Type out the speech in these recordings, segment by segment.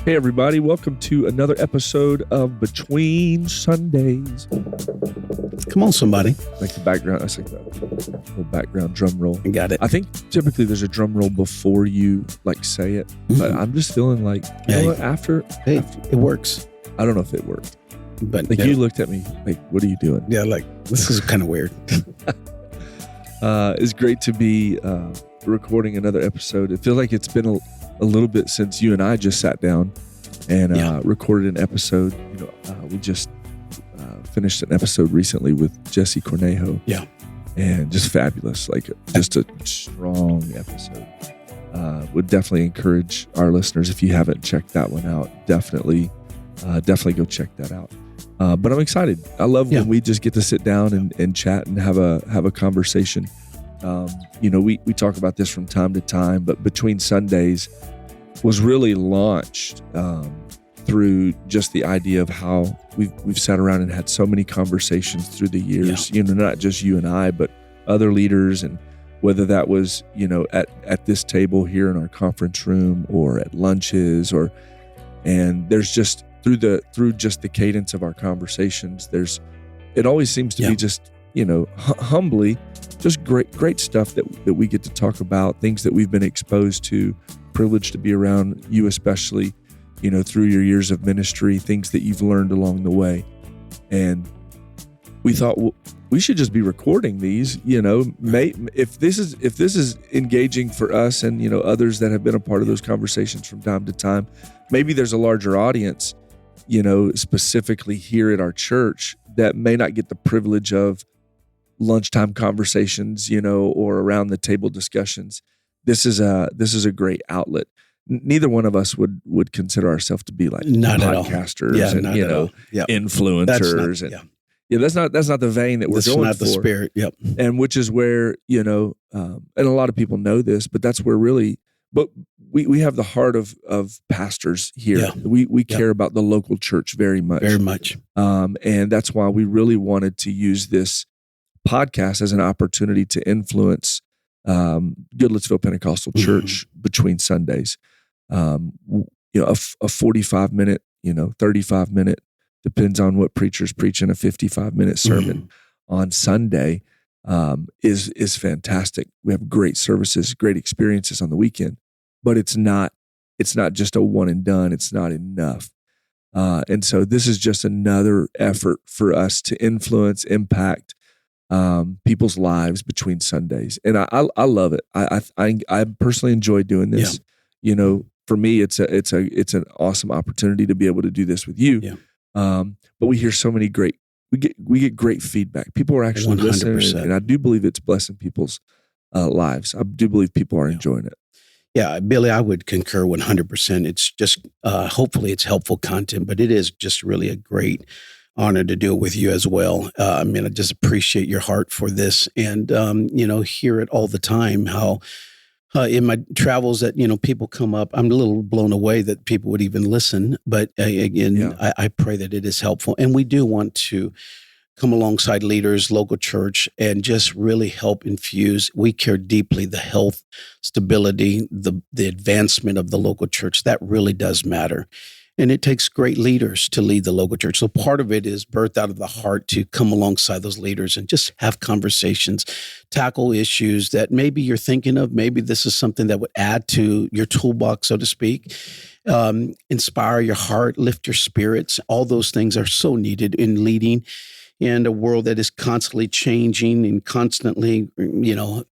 Hey, everybody. Welcome to another episode of Between Sundays. Come on, somebody. Like the background. That's like the little background drum roll. I got it. I think typically there's a drum roll before you like say it, but I'm just feeling like, you know what, after it works. I don't know if it worked. But like you looked at me like, what are you doing? Yeah, like this is kind of weird. It's great to be recording another episode. It feels like it's been a little bit since you and I just sat down and recorded an episode. You know, we just finished an episode recently with Jesse Cornejo. Yeah. And just fabulous, like just a strong episode. Would definitely encourage our listeners, if you haven't checked that one out, definitely go check that out. But I'm excited. I love when we just get to sit down and chat and have a conversation. You know, we talk about this from time to time, but Between Sundays was really launched through just the idea of how we've sat around and had so many conversations through the years. You know, not just you and I, but other leaders, and whether that was, you know, at this table here in our conference room or at lunches, and there's just through just the cadence of our conversations, it always seems to be just, you know, humbly, just great stuff that we get to talk about, things that we've been exposed to, privileged to be around you, especially, you know, through your years of ministry, things that you've learned along the way. And we thought, well, we should just be recording these, you know, if this is engaging for us and, you know, others that have been a part of those conversations from time to time, maybe there's a larger audience, you know, specifically here at our church that may not get the privilege of lunchtime conversations, you know, or around the table discussions. This is a great outlet. Neither one of us would consider ourselves to be like podcasters and, you know, influencers. That's not the vein that we're going for. That's not the spirit. Yep. And which is where, you know, and a lot of people know this, but that's where really, but we have the heart of pastors here. Yeah. We care about the local church very much. Very much. And that's why we really wanted to use this podcast as an opportunity to influence Goodlettsville Pentecostal Church between Sundays. You know, a 45-minute, you know, 35-minute, depends on what preacher's preaching, a 55-minute sermon on Sunday is fantastic. We have great services, great experiences on the weekend, but it's not just a one and done. It's not enough. And so this is just another effort for us to influence, impact people's lives between Sundays. And I love it. I personally enjoy doing this. Yeah. You know, for me, it's an awesome opportunity to be able to do this with you. Yeah. But we hear so many we get great feedback. People are actually 100%. Listening, and I do believe it's blessing people's lives. I do believe people are enjoying it. Yeah, Billy, I would concur 100%. It's just, hopefully it's helpful content, but it is just really a great honor to do it with you as well. I mean, I just appreciate your heart for this, and, you know, hear it all the time, how in my travels that, you know, people come up. I'm a little blown away that people would even listen, but again, I pray that it is helpful. And we do want to come alongside leaders, local church, and just really help infuse. We care deeply the health, stability, the advancement of the local church. That really does matter. And it takes great leaders to lead the local church. So part of it is birthed out of the heart to come alongside those leaders and just have conversations, tackle issues that maybe you're thinking of. Maybe this is something that would add to your toolbox, so to speak, inspire your heart, lift your spirits. All those things are so needed in leading in a world that is constantly changing and constantly, you know,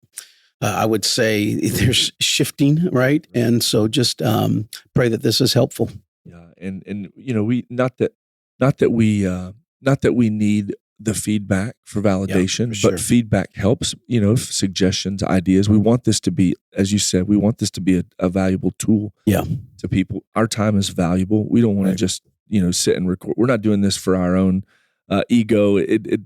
I would say there's shifting, right? And so just pray that this is helpful. Yeah, and you know, we not that we need the feedback for validation, but feedback helps. You know, suggestions, ideas. We want this to be, as you said, we want this to be a valuable tool. To people. Our time is valuable. We don't want to just, you know, sit and record. We're not doing this for our own ego.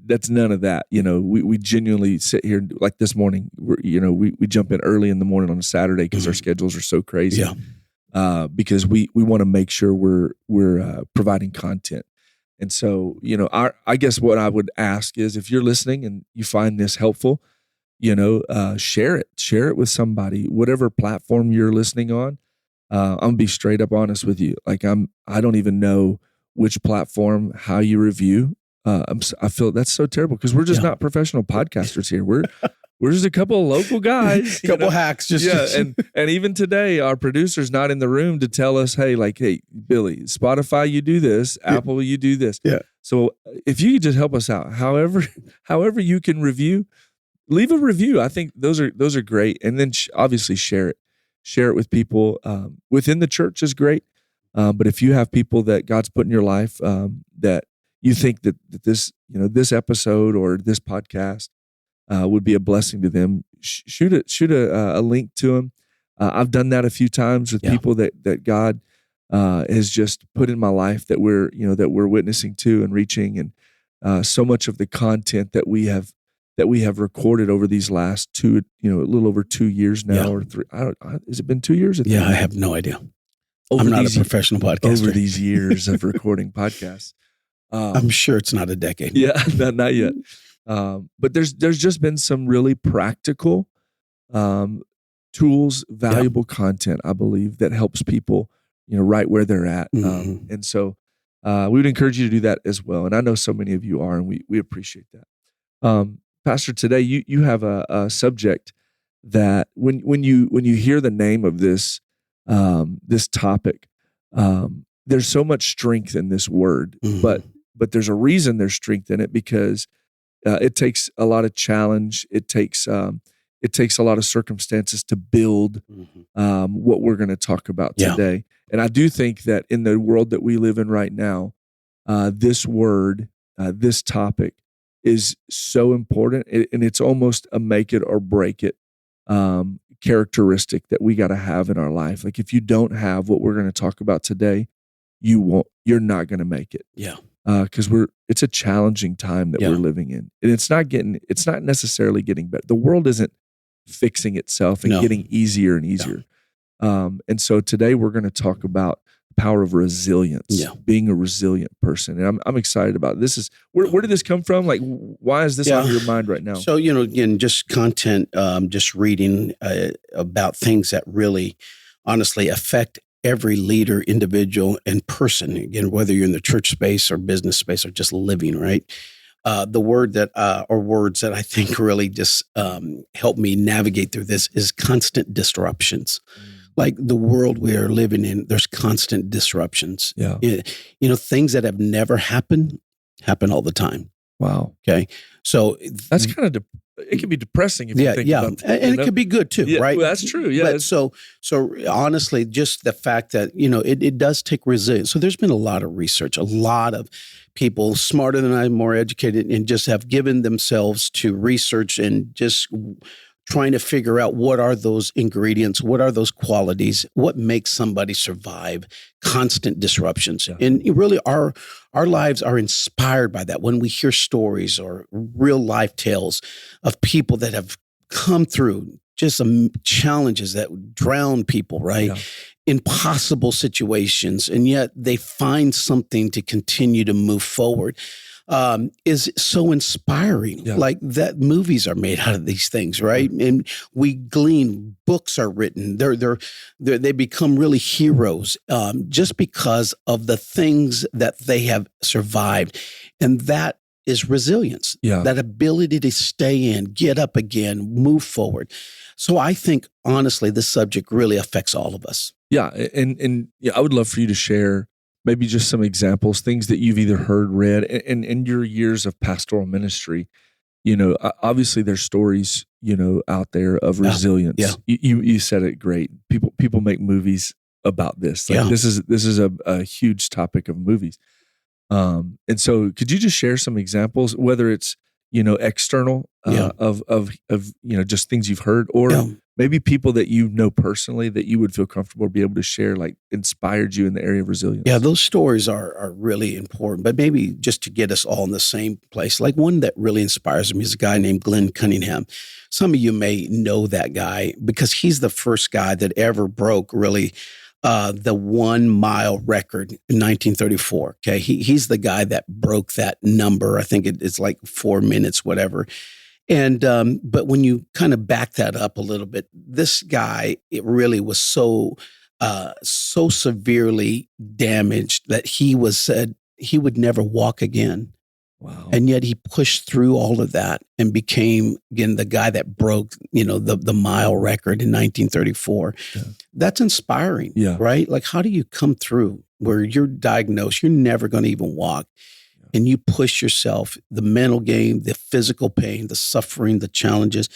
That's none of that. You know, we genuinely sit here like this morning. We jump in early in the morning on a Saturday because our schedules are so crazy. Because we want to make sure we're providing content. And so, you know, I guess what I would ask is, if you're listening and you find this helpful, you know, share it with somebody, whatever platform you're listening on. I'm gonna be straight up honest with you. Like I don't even know which platform, how you review. I feel that's so terrible because we're just not professional podcasters here. We're just a couple of local guys, couple hacks. And even today, our producer's not in the room to tell us, hey, Billy, Spotify, you do this, Apple, you do this. Yeah. So if you could just help us out, however you can review, leave a review. I think those are great, and then obviously share it with people within the church is great. But if you have people that God's put in your life that you think that this this episode or this podcast would be a blessing to them, shoot a link to them. I've done that a few times with people that God has just put in my life that we're witnessing to and reaching, and so much of the content that we have recorded over these last a little over 2 years now or 3. Has it been 2 years? I have no idea. I'm not a professional podcaster. Over these years of recording podcasts. I'm sure it's not a decade. Yeah, not yet. But there's just been some really practical tools, valuable content, I believe, that helps people, right where they're at. And so we would encourage you to do that as well. And I know so many of you are, and we appreciate that. Pastor, today you have a subject that when you hear the name of this topic, there's so much strength in this word, but there's a reason there's strength in it, because it takes a lot of challenge. It takes a lot of circumstances to build what we're going to talk about today. And I do think that in the world that we live in right now, this word, this topic is so important, and it's almost a make it or break it characteristic that we got to have in our life. Like if you don't have what we're going to talk about today, you're not going to make it. Yeah. Because it's a challenging time that we're living in, and it's not necessarily getting better. The world isn't fixing itself and getting easier and easier. And so today we're going to talk about the power of resilience, being a resilient person. And I'm excited about this. Where did this come from? Like, why is this on your mind right now? So, again, just content, just reading about things that really honestly affect every leader, individual, and person. Again, whether you're in the church space or business space or just living, right? The word that, or words that I think really just help me navigate through this is constant disruptions. Like the world we are living in, there's constant disruptions. Yeah. Things that have never happened happen all the time. Wow. Okay. So that's kind of, it can be depressing if you think about that. And it could be good too, right? Well, that's true. Yeah. But so honestly, just the fact that, it does take resilience. So there's been a lot of research, a lot of people smarter than I, more educated, and just have given themselves to research and just trying to figure out what are those ingredients, what are those qualities, what makes somebody survive constant disruptions. Yeah. And really our lives are inspired by that when we hear stories or real life tales of people that have come through just some challenges that drown people, right? Yeah. Impossible situations, and yet they find something to continue to move forward. Is so inspiring. Yeah. Like that movies are made out of these things, right? Mm-hmm. And we glean, books are written. They become really heroes just because of the things that they have survived. And that is resilience, that ability to stay in, get up again, move forward. So I think, honestly, this subject really affects all of us. Yeah, and I would love for you to share maybe just some examples, things that you've either heard, read, and in your years of pastoral ministry. Obviously there's stories, out there of resilience. Yeah. You said it great. People make movies about this. Like this is a huge topic of movies. And so could you just share some examples, whether it's, external of just things you've heard, or maybe people that personally that you would feel comfortable be able to share, like inspired you in the area of resilience? Yeah, those stories are really important, but maybe just to get us all in the same place. Like one that really inspires me is a guy named Glenn Cunningham. Some of you may know that guy because he's the first guy that ever broke really the 1 mile record in 1934. Okay. He's the guy that broke that number. I think it's like 4 minutes, whatever. And, but when you kind of back that up a little bit, this guy, it really was so so severely damaged that he was said he would never walk again. Wow. And yet he pushed through all of that and became, again, the guy that broke, the mile record in 1934. Yeah. That's inspiring, Yeah. right? Like, how do you come through where you're diagnosed, you're never going to even walk, and you push yourself, the mental game, the physical pain, the suffering, the challenges,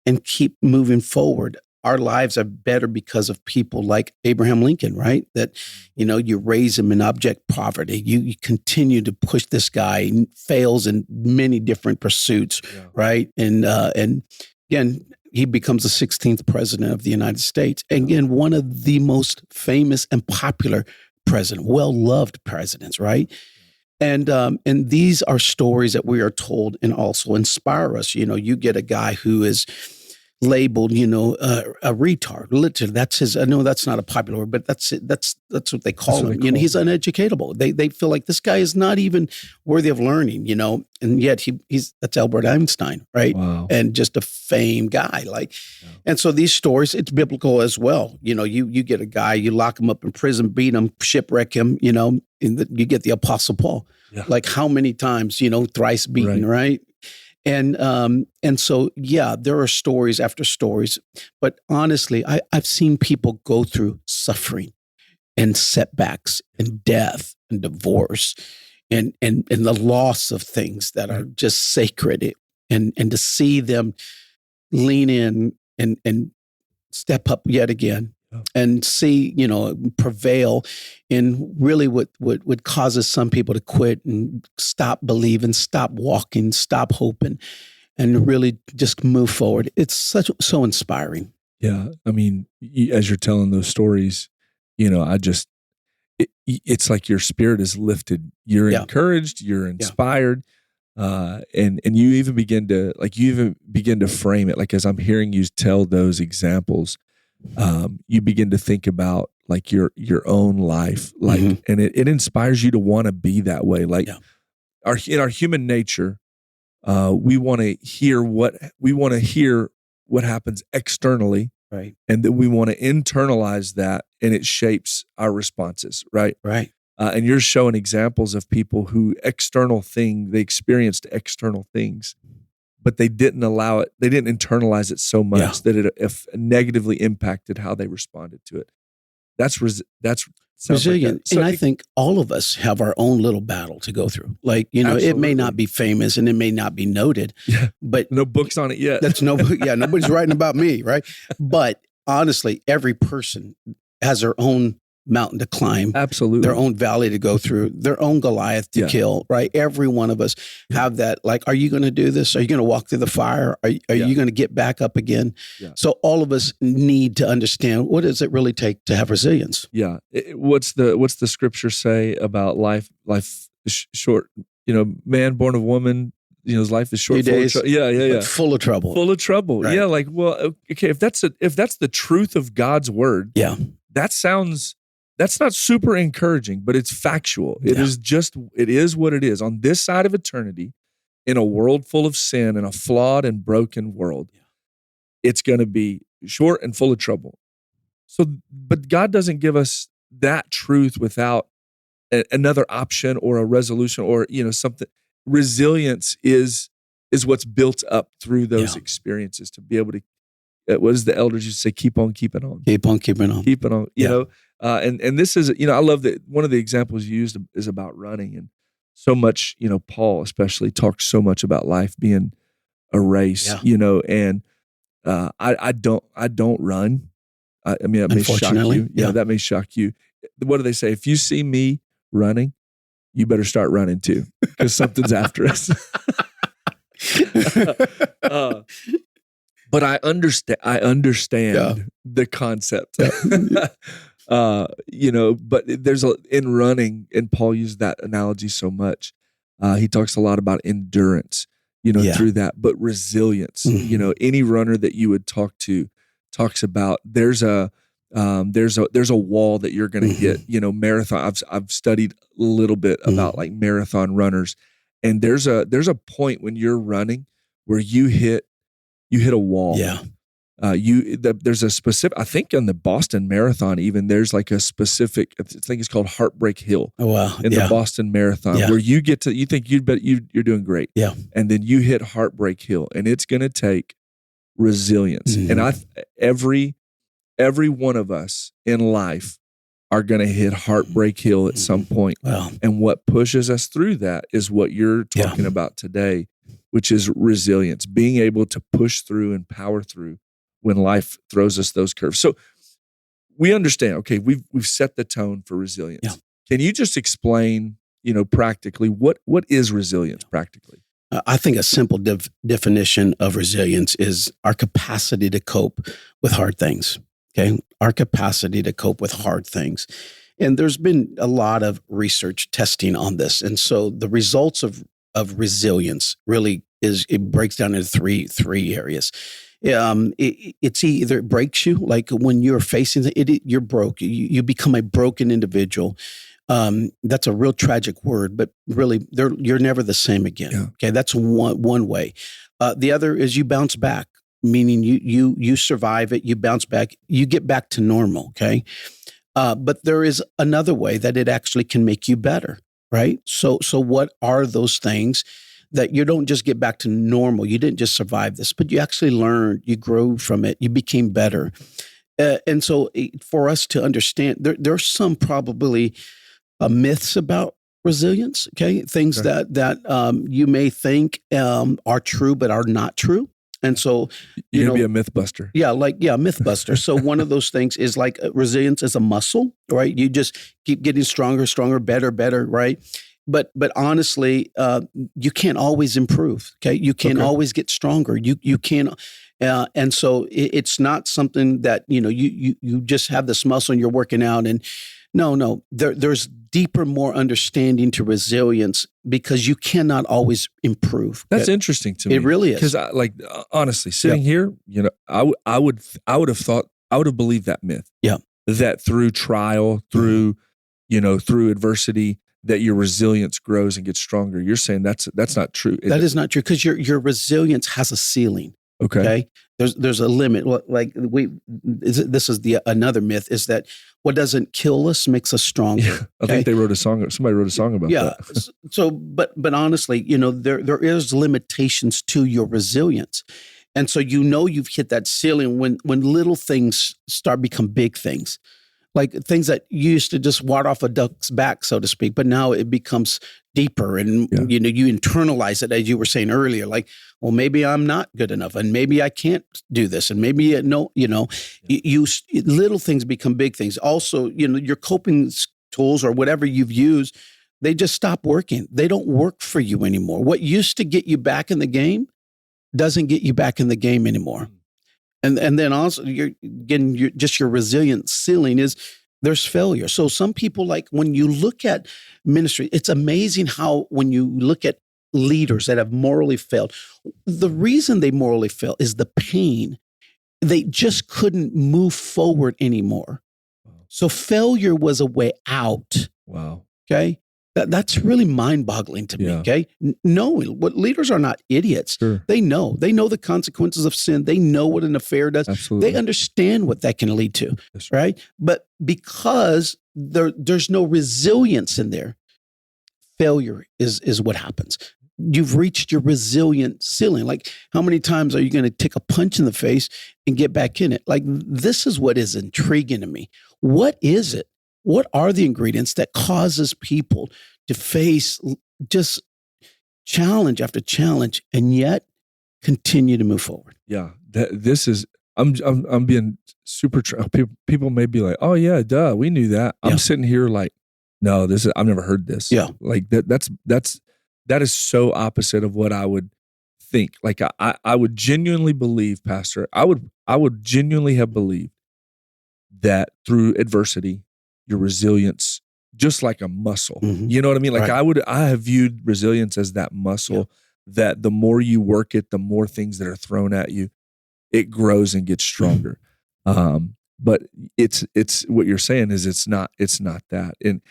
and keep moving forward? Our lives are better because of people like Abraham Lincoln, right? That, you raise him in abject poverty. You continue to push this guy, and fails in many different pursuits, right? And again, he becomes the 16th president of the United States. And again, one of the most famous and popular president, well-loved presidents, right? And these are stories that we are told and also inspire us. You get a guy who is labeled, a retard. Literally, that's his. I know that's not a popular word, but that's it. That's what they call him. He's uneducatable. They feel like this guy is not even worthy of learning. And yet that's Albert Einstein, right? Wow. And just a famed guy. And so these stories, it's biblical as well. You get a guy, you lock him up in prison, beat him, shipwreck him. You get the Apostle Paul. Yeah. Like how many times? Thrice beaten, right? And so, there are stories after stories, but honestly, I've seen people go through suffering and setbacks and death and divorce and the loss of things that are just sacred, and to see them lean in and step up yet again and see, prevail in really what causes some people to quit and stop believing, stop walking, stop hoping, and really just move forward. It's so inspiring. Yeah. I mean, as you're telling those stories, it's like your spirit is lifted. You're encouraged, you're inspired. And you even begin to frame it. Like, as I'm hearing you tell those examples, you begin to think about like your own life, and it inspires you to want to be that way. Like in our human nature, we want to hear what happens externally, right? And then we want to internalize that, and it shapes our responses, right? Right. And you're showing examples of people who they experienced external things, but they didn't allow it. They didn't internalize it so much that it negatively impacted how they responded to it. That's resilient. And I think all of us have our own little battle to go through. Like, absolutely. It may not be famous and it may not be noted, but no books on it yet. Nobody's writing about me, right? But honestly, every person has their own mountain to climb, absolutely, their own valley to go through, their own Goliath to kill, right? Every one of us have that. Like, are you going to do this? Are you going to walk through the fire? Are you going to get back up again? Yeah. So all of us need to understand, what does it really take to have resilience? Yeah. What's the scripture say about life? Life is short. Man born of woman, his life is short. Full of trouble. Full of trouble. Right. Yeah. Like, well, okay. If that's the truth of God's word, that's not super encouraging, but it's factual. It is what it is. On this side of eternity, in a world full of sin, in a flawed and broken world, it's going to be short and full of trouble. So, but God doesn't give us that truth without another option or a resolution or, something. Resilience is what's built up through those experiences to be able to, what does the elders used to say? Keep on keeping on. Keep on keeping on. Keep it on. You know, and this is, I love that one of the examples you used is about running, and so much, Paul especially talks so much about life being a race, and I don't run. I mean, that may shock you. Yeah, that may shock you. What do they say? If you see me running, you better start running too, because something's after us. But I understand the concept. But there's in running, and Paul used that analogy so much. He talks a lot about endurance, through that, but resilience. Mm-hmm. Any runner that you would talk to talks about there's a wall that you're going to hit. Marathon. I've studied a little bit about like marathon runners, and there's a point when you're running where you hit a wall. Yeah. There's a specific, I think on the Boston Marathon, even there's like a specific, I think it's called Heartbreak Hill. Oh, wow. In the Boston Marathon, where you get to, you think you're doing great. Yeah. And then you hit Heartbreak Hill, and it's going to take resilience. Mm-hmm. And every one of us in life are going to hit Heartbreak Hill at some point. Wow. And what pushes us through that is what you're talking about today, which is resilience, being able to push through and power through when life throws us those curves. So we understand, okay, we've set the tone for resilience. Yeah. Can you just explain, practically, what is resilience practically? I think a simple definition of resilience is our capacity to cope with hard things. Okay, our capacity to cope with hard things. And there's been a lot of research testing on this. And so the results of resilience really it breaks down into three areas. It's either it breaks you, like when you're facing you're broke, you become a broken individual. That's a real tragic word, but really you're never the same again. Yeah. Okay, that's one way. The other is you bounce back, meaning you survive it, you bounce back, you get back to normal. Okay, but there is another way that it actually can make you better, right? So what are those things that you don't just get back to normal? You didn't just survive this, but you actually learned, you grew from it, you became better. And so for us to understand, there's some probably myths about resilience, okay? Things that you may think are true but are not true. And so you're gonna be a myth buster. Yeah, myth buster. So one of those things is like resilience is a muscle, right? You just keep getting stronger, better, right? But honestly, you can't always improve. Okay, you can't always get stronger. You can't, and so it's not something that you just have this muscle and you're working out. And no, there's deeper, more understanding to resilience because you cannot always improve. That's interesting to me. It really is. Because honestly, sitting here, I would have believed that myth. Yeah, that through trial, through adversity, that your resilience grows and gets stronger. You're saying that's not true. That is not true because your resilience has a ceiling. Okay. There's a limit. Like this is another myth is that what doesn't kill us makes us stronger. Yeah, I think somebody wrote a song about that. So, but honestly, there is limitations to your resilience. And so you've hit that ceiling when little things start become big things. Like things that you used to just ward off a duck's back, so to speak, but now it becomes deeper and, you internalize it, as you were saying earlier, like, well, maybe I'm not good enough and maybe I can't do this. And maybe, little things become big things. Also, your coping tools or whatever you've used, they just stop working. They don't work for you anymore. What used to get you back in the game doesn't get you back in the game anymore. And then also, your resilient ceiling is there's failure. So some people, like when you look at ministry, it's amazing how when you look at leaders that have morally failed, the reason they morally fail is the pain. They just couldn't move forward anymore. So failure was a way out. Wow. Okay. That's really mind-boggling to me, okay? Knowing what leaders are not idiots. Sure. They know the consequences of sin. They know what an affair does. Absolutely. They understand what that can lead to, right? But because there's no resilience in there, failure is what happens. You've reached your resilient ceiling. Like, how many times are you going to take a punch in the face and get back in it? Like, this is what is intriguing to me. What is it? What are the ingredients that causes people to face just challenge after challenge and yet continue to move forward? Yeah, this is. I'm being super. People may be like, "Oh yeah, duh, we knew that." I'm sitting here like, "No, I've never heard this." Yeah, like that is so opposite of what I would think. Like I would genuinely believe, Pastor. I would genuinely have believed that through adversity, your resilience, just like a muscle. Mm-hmm. You know what I mean? Like I have viewed resilience as that muscle that the more you work it, the more things that are thrown at you, it grows and gets stronger. But it's what you're saying is it's not that. And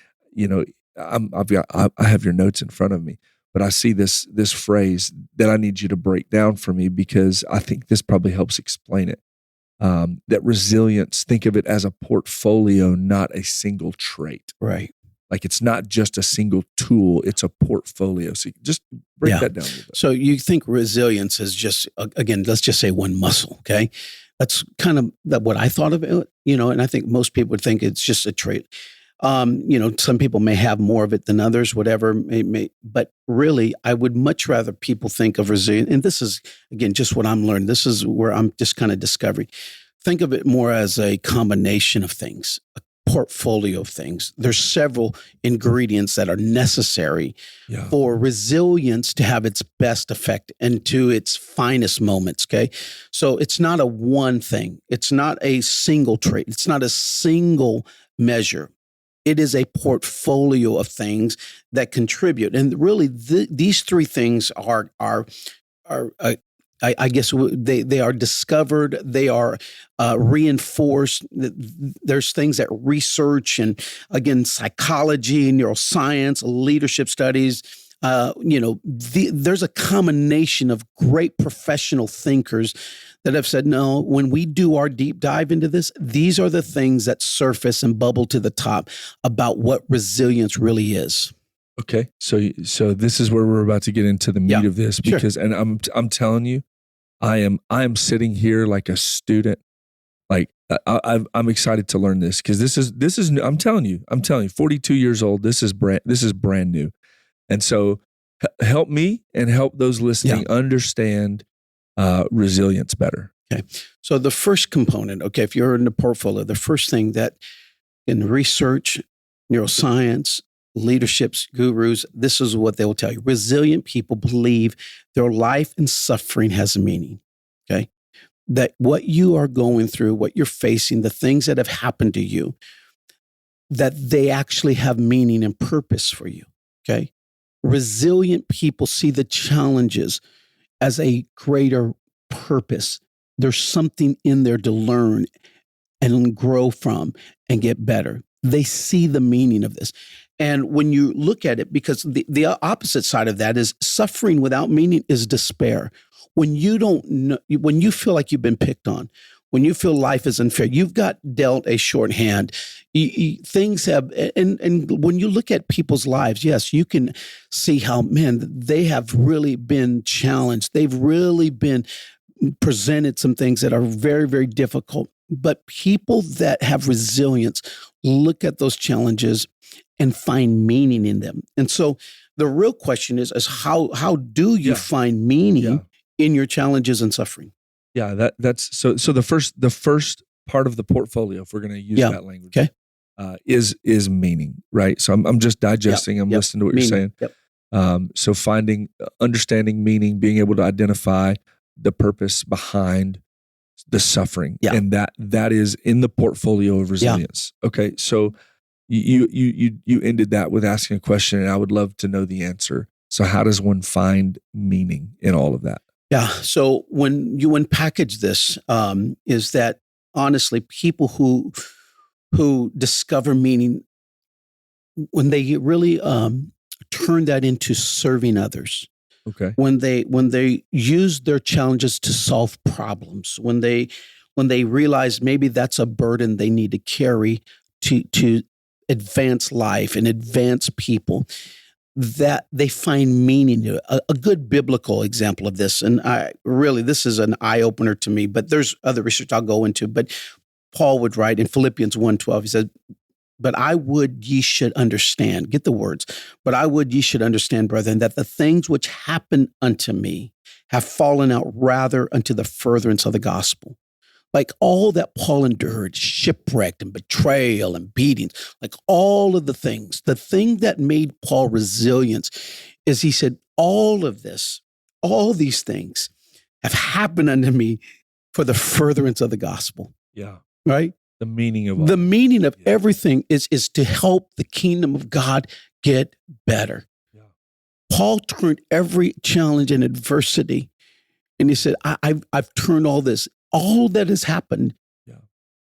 I have your notes in front of me, but I see this phrase that I need you to break down for me because I think this probably helps explain it. that resilience, think of it as a portfolio, not a single trait. Right. Like it's not just a single tool, it's a portfolio. So just break that down a little bit. So you think resilience is just, again, let's just say one muscle, okay? That's kind of what I thought of it, and I think most people would think it's just a trait. Some people may have more of it than others, whatever, but really, I would much rather people think of resilience. And this is, again, just what I'm learning. This is where I'm just kind of discovering. Think of it more as a combination of things, a portfolio of things. There's several ingredients that are necessary for resilience to have its best effect and to its finest moments, okay? So it's not a one thing. It's not a single trait. It's not a single measure. It is a portfolio of things that contribute. And really, these three things are I guess they are discovered, they are reinforced. There's things that research and, again, psychology, neuroscience, leadership studies, there's a combination of great professional thinkers that have said, no, when we do our deep dive into this, these are the things that surface and bubble to the top about what resilience really is. Okay, so this is where we're about to get into the meat of this, because, and I'm telling you, I am sitting here like a student, like I'm excited to learn this, because this is new. I'm telling you, 42 years old. This is brand new, and so help me and help those listening understand resilience better. Okay, so the first component, if you're in the portfolio, the first thing that in research, neuroscience, leadership's gurus, this is what they will tell you. Resilient people believe their life and suffering has a meaning, okay? That what you are going through, what you're facing, the things that have happened to you, that they actually have meaning and purpose for you, okay? Resilient people see the challenges as a greater purpose. There's something in there to learn and grow from and get better. They see the meaning of this. And when you look at it, because the opposite side of that is suffering without meaning is despair. When you don't know, when you feel like you've been picked on, when you feel life is unfair, you've got dealt a shorthand. Things have, and when you look at people's lives, yes, you can see how, man, they have really been challenged. They've really been presented some things that are very, very difficult. But people that have resilience look at those challenges and find meaning in them. And so the real question is how do you find meaning in your challenges and suffering? Yeah, that's so the first part of the portfolio, if we're going to use that language, is meaning, right? So I'm just digesting. I'm listening to what you're saying. So understanding meaning, being able to identify the purpose behind the suffering, and that is in the portfolio of resilience. Okay, so you ended that with asking a question, and I would love to know the answer. So how does one find meaning in all of that? Yeah. So when you unpackage this, is that honestly, people who discover meaning, when they really turn that into serving others, when they use their challenges to solve problems, when they realize maybe that's a burden they need to carry to advance life and advance people, that they find meaning to it. A good biblical example of this, and this is an eye-opener to me, but there's other research I'll go into, but Paul would write in Philippians 1:12, he said, "But I would ye should understand," get the words, "but I would ye should understand, brethren, that the things which happen unto me have fallen out rather unto the furtherance of the gospel." Like all that Paul endured, shipwrecked and betrayal and beatings, like all of the things, the thing that made Paul resilient is he said, all of this, all these things have happened unto me for the furtherance of the gospel. Yeah. Right? The meaning of everything is to help the kingdom of God get better. Yeah. Paul turned every challenge and adversity, and he said, I've turned all this. All that has happened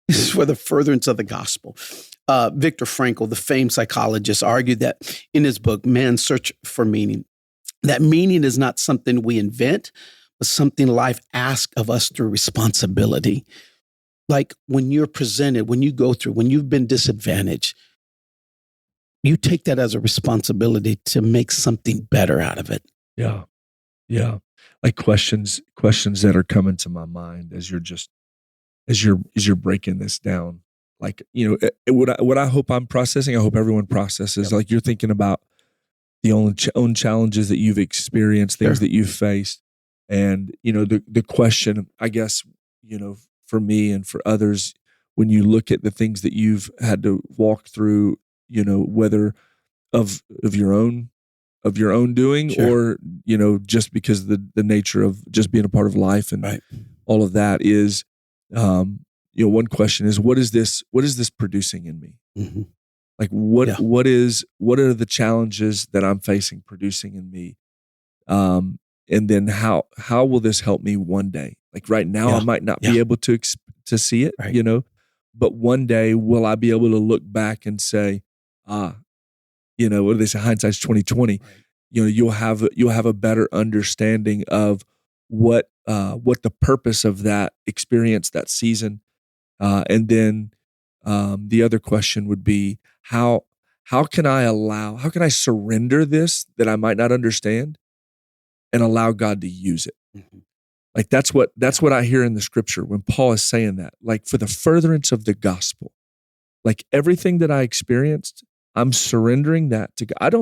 is for the furtherance of the gospel. Viktor Frankl, the famed psychologist, argued that in his book, Man's Search for Meaning, that meaning is not something we invent, but something life asks of us through responsibility. like when you're presented, when you go through, when you've been disadvantaged, you take that as a responsibility to make something better out of it. Yeah. Yeah. Like questions that are coming to my mind as you're breaking this down. Like, what I hope I'm processing, I hope everyone processes. Like you're thinking about the own challenges that you've experienced, things that you've faced. And, the question, I guess, for me and for others, when you look at the things that you've had to walk through, whether of your own doing, or, just because the nature of just being a part of life and all of that is, one question is, what is this producing in me? Mm-hmm. Like what are the challenges that I'm facing producing in me? And then how will this help me one day? Like right now, I might not be able to see it, but one day will I be able to look back and say, what do they say? Hindsight's 20/20. Right. You'll have a better understanding of what the purpose of that experience, that season, and then the other question would be, how can I surrender this that I might not understand and allow God to use it? Mm-hmm. Like that's what I hear in the scripture when Paul is saying that, like for the furtherance of the gospel, like everything that I experienced, I'm surrendering that to God.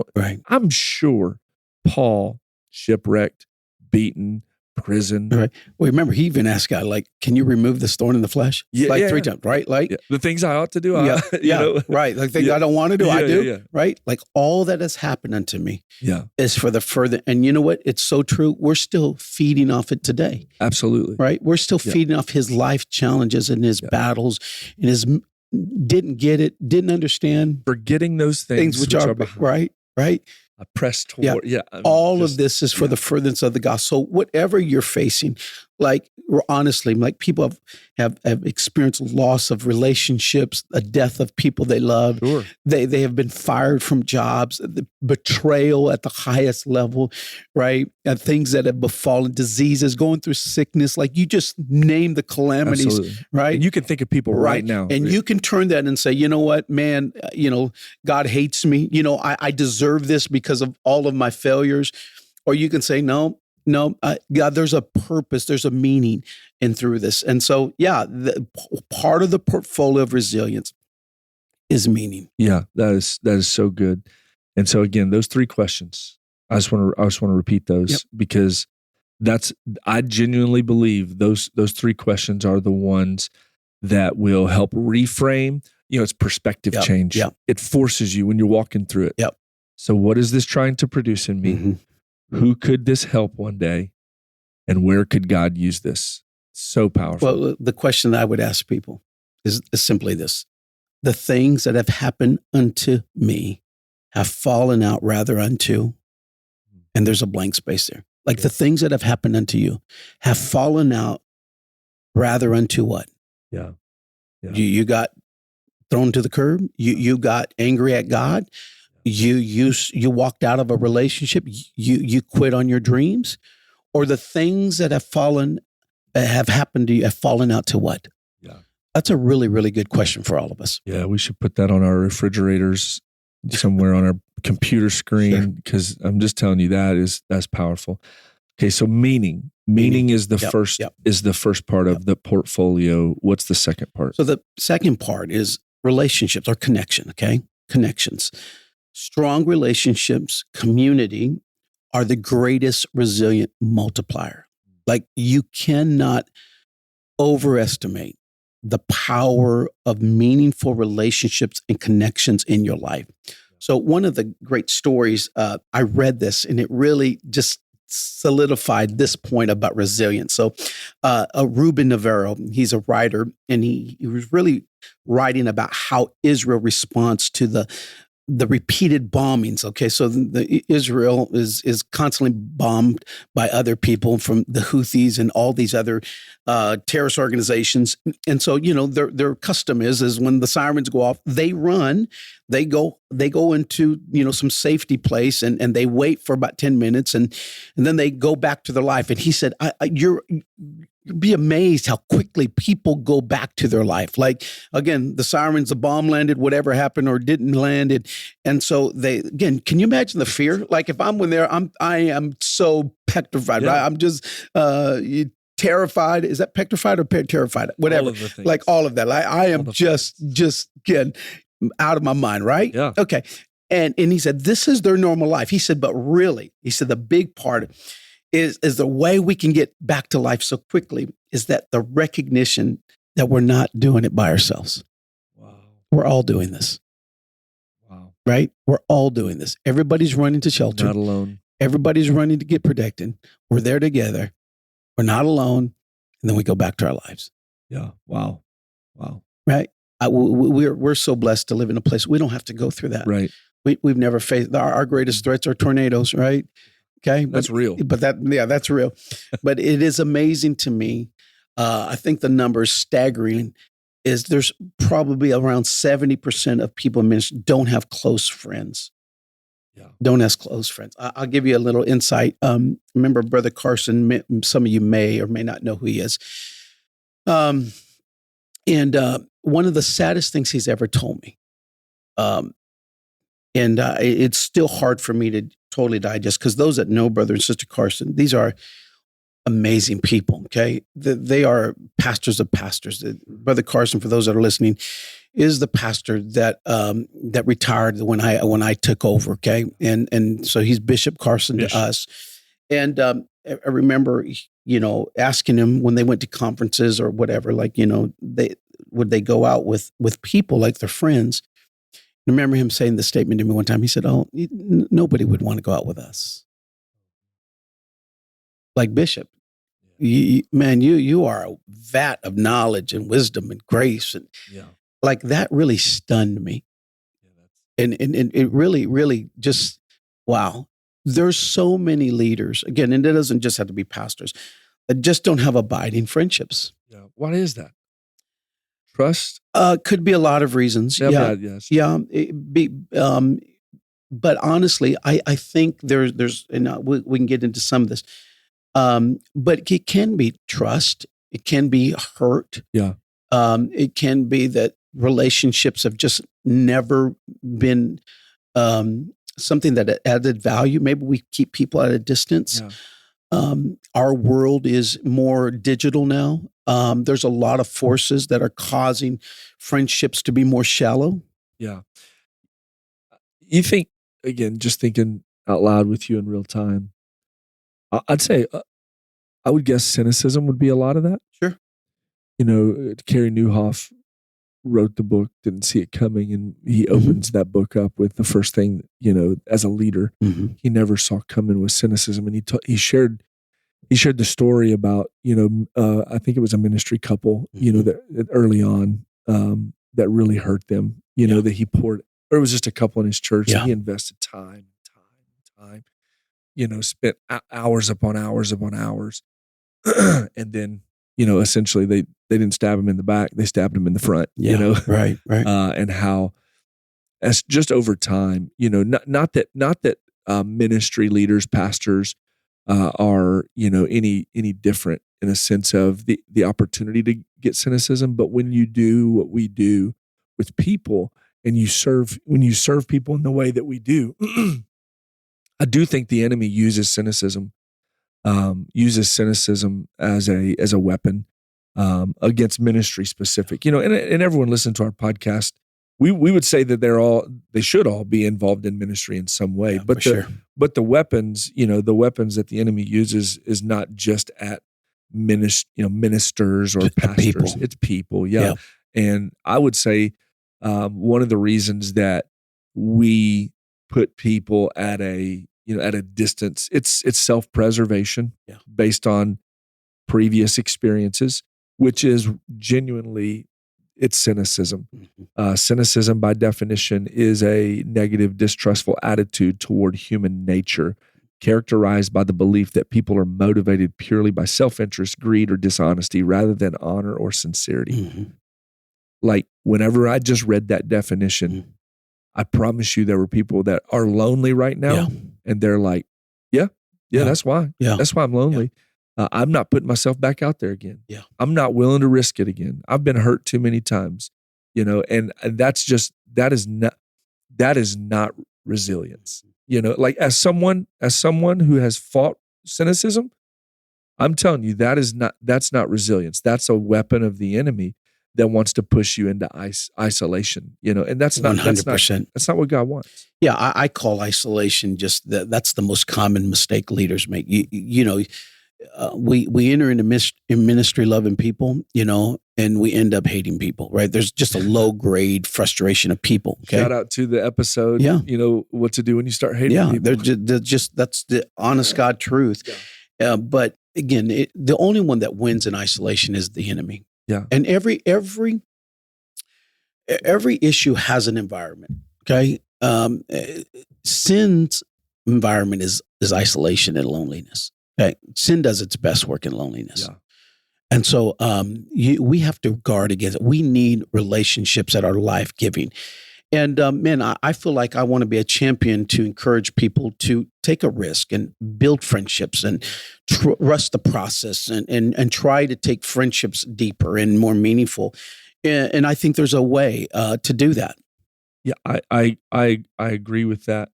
I'm sure Paul, shipwrecked, beaten, prison. Right. Well, remember, he even asked God, like, can you remove this thorn in the flesh? Three times, right? Like the things I ought to do. Right. Like things I don't want to do, I do. Right. Like all that has happened unto me is for the further. And you know what? It's so true. We're still feeding off it today. Absolutely. Right. We're still feeding off his life challenges and his battles and his didn't get it, didn't understand. Forgetting those things which are behind. Right. I press toward. All of this is for the furtherance of the gospel. So whatever you're facing, like honestly, like people have experienced loss of relationships, a death of people they love. Sure. They have been fired from jobs, the betrayal at the highest level, right? And things that have befallen, diseases, going through sickness. Like you just name the calamities, absolutely. Right? And you can think of people right now. And you can turn that and say, you know what, man, God hates me. I deserve this because of all of my failures. Or you can say, no, God, there's a purpose, there's a meaning in through this. And so, part of the portfolio of resilience is meaning. Yeah, that is so good. And so again, those three questions, I just want to repeat those because I genuinely believe those three questions are the ones that will help reframe. It's perspective change. Yep. It forces you when you're walking through it. Yep. So what is this trying to produce in me? Mm-hmm. Who could this help one day? And where could God use this? So powerful. Well, the question that I would ask people is simply this. The things that have happened unto me have fallen out rather unto, and there's a blank space there. Like the things that have happened unto you have fallen out rather unto what? Yeah. You got thrown to the curb. You got angry at God. You walked out of a relationship. You quit on your dreams, or the things that have happened to you have fallen out to what? Yeah, that's a really, really good question for all of us. Yeah, we should put that on our refrigerators somewhere on our computer screen because I'm just telling you that's powerful. Okay, so meaning is the first part of the portfolio. What's the second part? So the second part is relationships or connection. Okay, connections. Strong relationships, community are the greatest resilient multiplier. Like you cannot overestimate the power of meaningful relationships and connections in your life. So one of the great stories, I read this and it really just solidified this point about resilience. So Ruben Navarro, he's a writer, and he was really writing about how Israel responds to the repeated bombings. Okay, so Israel is constantly bombed by other people from the Houthis and all these other terrorist organizations. And so, their custom is when the sirens go off, they run, they go into, some safety place and they wait for about 10 minutes and then they go back to their life. And he said, you'd be amazed how quickly people go back to their life. Like, again, the sirens, the bomb landed, whatever happened or didn't land it. And so again, can you imagine the fear? Like if I'm when there, I am so petrified, right? I'm just terrified. Is that petrified or terrified? Whatever. All of the things. Like all of that. Like I am just again, out of my mind, right? Yeah. Okay. And he said, this is their normal life. He said, but really, he said, the big part is the way we can get back to life so quickly is that the recognition that we're not doing it by ourselves. Wow. We're all doing this. Wow. Right? We're all doing this. Everybody's running to shelter. Not alone. Everybody's running to get protected. We're there together. We're not alone. And then we go back to our lives. Yeah. Wow. Wow. Right? We're so blessed to live in a place we don't have to go through that. Right. We've never faced our greatest threats are tornadoes, right? Okay. That's real. But that's real. But it is amazing to me. I think the number is staggering. Is there's probably around 70% of people in ministry don't have close friends. Yeah. Don't have close friends. I'll give you a little insight. Remember Brother Carson, some of you may or may not know who he is. And one of the saddest things he's ever told me, and it's still hard for me to totally digest because those that know Brother and Sister Carson, these are amazing people, okay? They are pastors of pastors. Brother Carson, for those that are listening, is the pastor that that retired when I took over, okay? And so he's Bishop Carson to us. And I remember, asking him when they went to conferences or whatever, like, would they go out with people like their friends? I remember him saying the statement to me one time. He said, "Oh, nobody would want to go out with us." Like Bishop, you are a vat of knowledge and wisdom and grace, and like that really stunned me. And it really just wow. There's so many leaders again, and it doesn't just have to be pastors that just don't have abiding friendships. Yeah, what is that? Trust? Could be a lot of reasons. But honestly, I think there's and we can get into some of this. But it can be trust. It can be hurt. Yeah. It can be that relationships have just never been something that added value. Maybe we keep people at a distance. Yeah. Our world is more digital now. There's a lot of forces that are causing friendships to be more shallow. Yeah. You think, again, just thinking out loud with you in real time, I'd say, I would guess cynicism would be a lot of that. Sure. Carey Nieuwhof wrote the book, didn't see it coming, and he opens that book up with the first thing, as a leader, he never saw coming was cynicism. And he shared the story about, I think it was a ministry couple, that early on, that really hurt them, that he poured, or it was just a couple in his church, and he invested time, spent hours upon hours upon hours. And then, essentially they didn't stab him in the back, they stabbed him in the front, Right. And how as just over time, not that ministry leaders, pastors, are, any different in a sense of the opportunity to get cynicism. But when you do what we do with people and when you serve people in the way that we do, I do think the enemy uses cynicism as a weapon, against ministry specific, and everyone listen to our podcast. We would say that they should all be involved in ministry in some way, but the weapons, the weapons that the enemy uses is not just at ministers or pastors. People. It's people. Yeah. And I would say, one of the reasons that we put people at a distance, it's self-preservation based on previous experiences, which is genuinely, it's cynicism. Cynicism, by definition, is a negative, distrustful attitude toward human nature, characterized by the belief that people are motivated purely by self-interest, greed, or dishonesty, rather than honor or sincerity. Like, whenever I just read that definition, I promise you there were people that are lonely right now, and they're like, that's why. That's why I'm lonely. I'm not putting myself back out there again. Yeah. I'm not willing to risk it again. I've been hurt too many times, and that is not resilience. Like as someone who has fought cynicism, I'm telling you, that's not resilience. That's a weapon of the enemy that wants to push you into isolation, and that's not 100%. That's not what God wants. Yeah, I call isolation just that's the most common mistake leaders make. We enter into ministry loving people, and we end up hating people, right? There's just a low grade frustration of people. Okay? Shout out to the episode. Yeah. What to do when you start hating people. They're just that's the honest God truth. Yeah. But again, the only one that wins in isolation is the enemy. Yeah. And every issue has an environment. Okay. Sin's environment is isolation and loneliness. Okay. Sin does its best work in loneliness. Yeah. And so we have to guard against it. We need relationships that are life-giving. And man, I feel like I want to be a champion to encourage people to take a risk and build friendships and trust the process and try to take friendships deeper and more meaningful. And I think there's a way to do that. Yeah, I agree with that.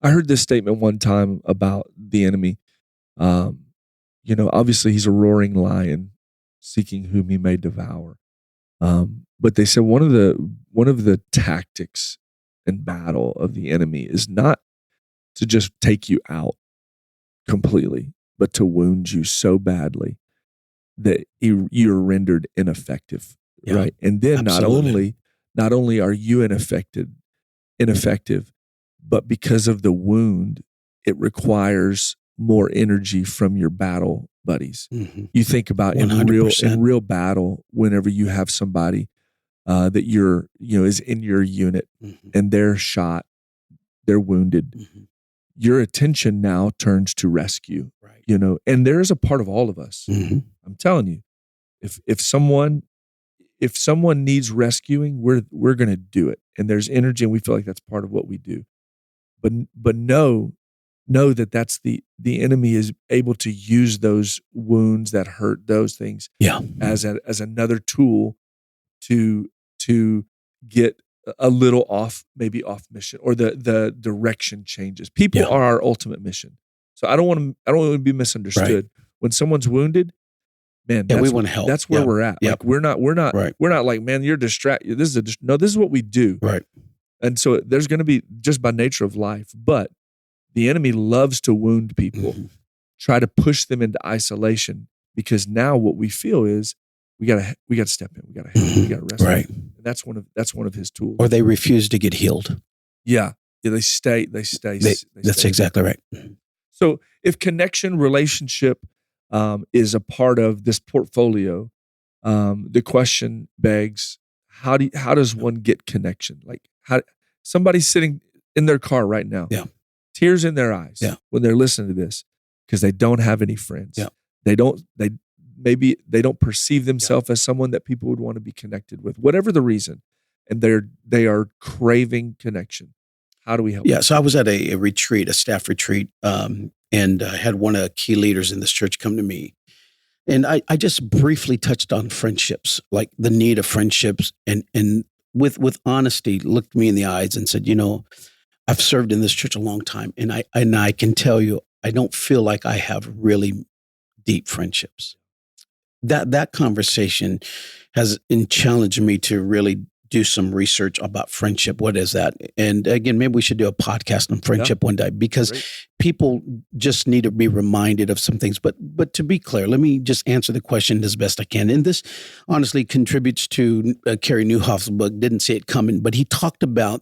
I heard this statement one time about the enemy. Obviously he's a roaring lion seeking whom he may devour. But they said one of the tactics in battle of the enemy is not to just take you out completely, but to wound you so badly that you're rendered ineffective, right? And then absolutely. not only are you ineffective, but because of the wound, it requires more energy from your battle buddies. Mm-hmm. You think about in 100%. real battle, whenever you have somebody that is in your unit Mm-hmm. and they're shot, they're wounded, Mm-hmm. your attention now turns to rescue. Right. And there is a part of all of us. Mm-hmm. I'm telling you, if someone needs rescuing, we're going to do it, and there's energy, and we feel like that's part of what we do. But know that that's the enemy is able to use those wounds that hurt, those things, as another tool to get a little off mission, or the direction changes. People are our ultimate mission. So I don't want to be misunderstood. Right. When someone's wounded, man, we want to help. That's where we're at. Like we're not like, man, you're distracted. This is what we do. Right. And so there's going to be, just by nature of life, but the enemy loves to wound people, mm-hmm. try to push them into isolation, because now what we feel is we got to step in, we got to help, mm-hmm. we got to rescue. Right. And that's one of his tools. Or they refuse to get healed. Yeah, they stay. That's exactly right. So if connection, relationship is a part of this portfolio, the question begs, how does one get connection? Like somebody's sitting in their car right now, tears in their eyes when they're listening to this, because they don't have any friends. They don't perceive themselves as someone that people would want to be connected with, whatever the reason, and they are craving connection. How do we help? Yeah, so I was at a retreat, a staff retreat, and I had one of the key leaders in this church come to me. And I just briefly touched on friendships, like the need of friendships, and with honesty, looked me in the eyes and said, I've served in this church a long time, and I can tell you, I don't feel like I have really deep friendships. That conversation has challenged me to really do some research about friendship. What is that? And again, maybe we should do a podcast on friendship one day, because people just need to be reminded of some things. But to be clear, let me just answer the question as best I can. And this honestly contributes to Carey Nieuwhof's book, Didn't See It Coming, but he talked about